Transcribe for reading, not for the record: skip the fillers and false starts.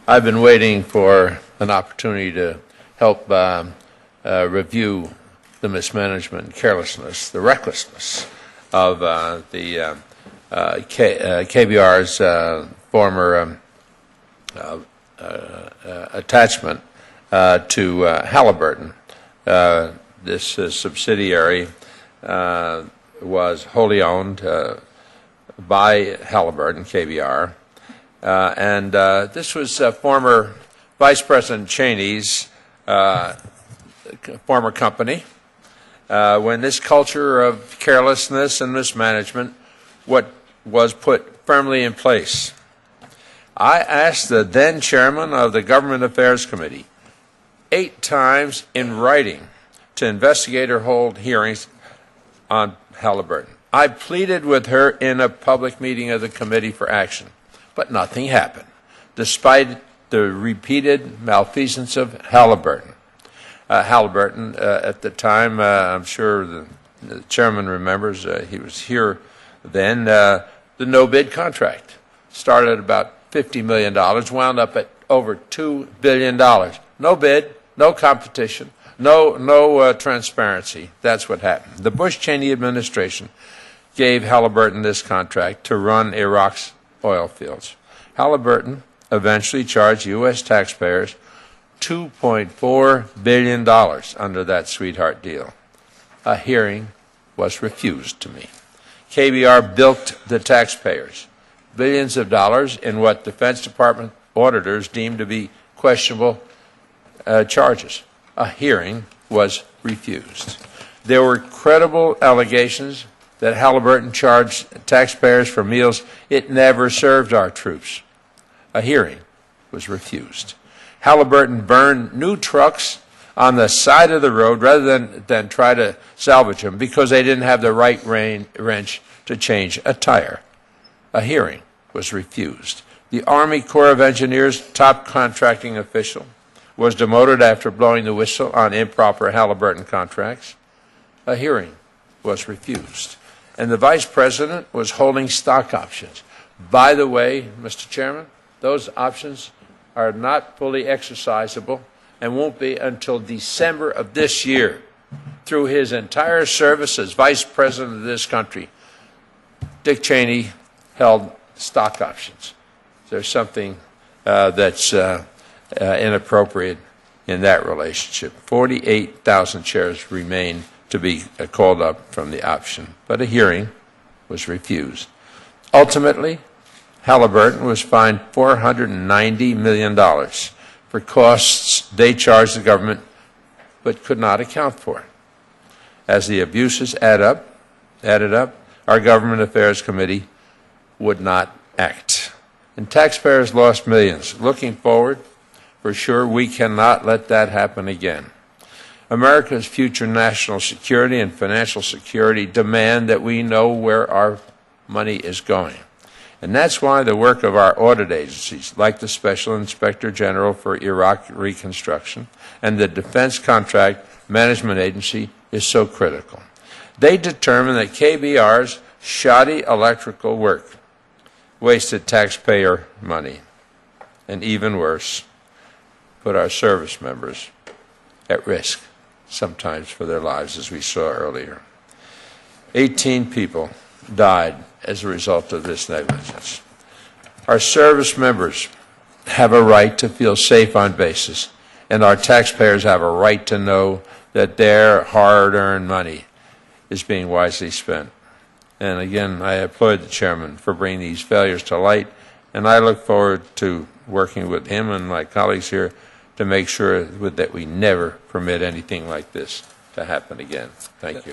I've been waiting for an opportunity to help review the mismanagement and carelessness, the recklessness of the KBR's former attachment to Halliburton. This subsidiary was wholly owned by Halliburton, KBR, and this was former Vice President Cheney's former company. When this culture of carelessness and mismanagement was put firmly in place, I asked the then chairman of the Government Affairs Committee 8 times in writing to investigate or hold hearings on Halliburton. I pleaded with her in a public meeting of the committee for action, but nothing happened, despite the repeated malfeasance of Halliburton. Halliburton, at the time, I'm sure the chairman remembers, he was here then, the no-bid contract started at about $50 million, wound up at over $2 billion. No bid, no competition, no transparency. That's what happened. The Bush-Cheney administration gave Halliburton this contract to run Iraq's oil fields. Halliburton eventually charged U.S. taxpayers $2.4 billion under that sweetheart deal. A hearing was refused to me. KBR bilked the taxpayers billions of dollars in what Defense Department auditors deemed to be questionable charges. A hearing was refused. There were credible allegations that Halliburton charged taxpayers for meals it never served our troops. A hearing was refused. Halliburton burned new trucks on the side of the road rather than try to salvage them because they didn't have the right wrench to change a tire. A hearing was refused. The Army Corps of Engineers' top contracting official was demoted after blowing the whistle on improper Halliburton contracts. A hearing was refused. And the vice president was holding stock options. By the way, Mr. Chairman, those options are not fully exercisable and won't be until December of this year. Through his entire service as vice president of this country, Dick Cheney held stock options. There's something that's inappropriate in that relationship. 48,000 shares remain to be called up from the option, but a hearing was refused. Ultimately, Halliburton was fined $490 million for costs they charged the government but could not account for. As the abuses added up, our Government Affairs Committee would not act. And taxpayers lost millions. Looking forward, for sure, we cannot let that happen again. America's future national security and financial security demand that we know where our money is going. And that's why the work of our audit agencies, like the Special Inspector General for Iraq Reconstruction and the Defense Contract Management Agency, is so critical. They determined that KBR's shoddy electrical work wasted taxpayer money, and even worse, put our service members at risk, sometimes for their lives, as we saw earlier. 18 people died as a result of this negligence. Our service members have a right to feel safe on bases, and our taxpayers have a right to know that their hard-earned money is being wisely spent. And again, I applaud the chairman for bringing these failures to light, and I look forward to working with him and my colleagues here to make sure that we never permit anything like this to happen again. Thank you.